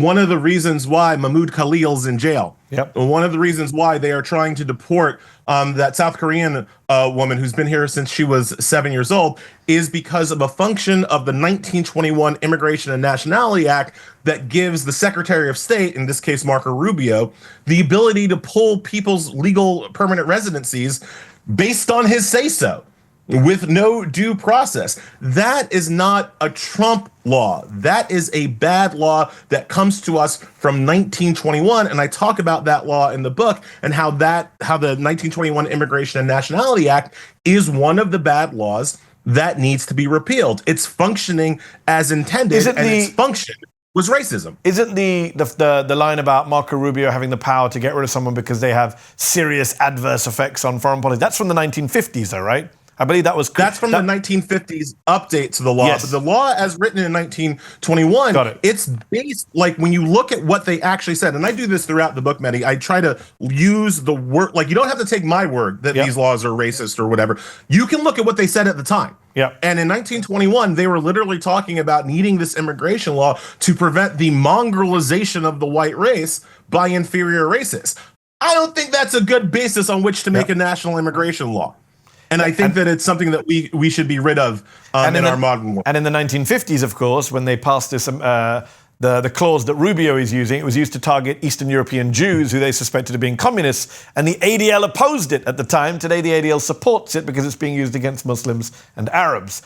one of the reasons why Mahmoud Khalil's in jail. Yep. One of the reasons why they are trying to deport that South Korean woman who's been here since she was 7 years old is because of a function of the 1921 Immigration and Nationality Act that gives the Secretary of State, in this case Marco Rubio, the ability to pull people's legal permanent residencies based on his say-so, with no due process. That is not a Trump law. That is a bad law that comes to us from 1921. And I talk about that law in the book and how the 1921 Immigration and Nationality Act is one of the bad laws that needs to be repealed. It's functioning as intended, its function was racism. Isn't the line about Marco Rubio having the power to get rid of someone because they have serious adverse effects on foreign policy? That's from the 1950s, though, right? I believe that's from the 1950s update to the law. Yes. But the law as written in 1921, Got it. It's based, like when you look at what they actually said, and I do this throughout the book, Mehdi, I try to use the word, like you don't have to take my word that these laws are racist or whatever. You can look at what they said at the time. Yeah. And in 1921, they were literally talking about needing this immigration law to prevent the mongrelization of the white race by inferior races. I don't think that's a good basis on which to make a national immigration law. And I think that it's something that we should be rid of in our modern world. And in the 1950s, of course, when they passed this, the clause that Rubio is using, it was used to target Eastern European Jews who they suspected of being communists. And the ADL opposed it at the time. Today, the ADL supports it because it's being used against Muslims and Arabs.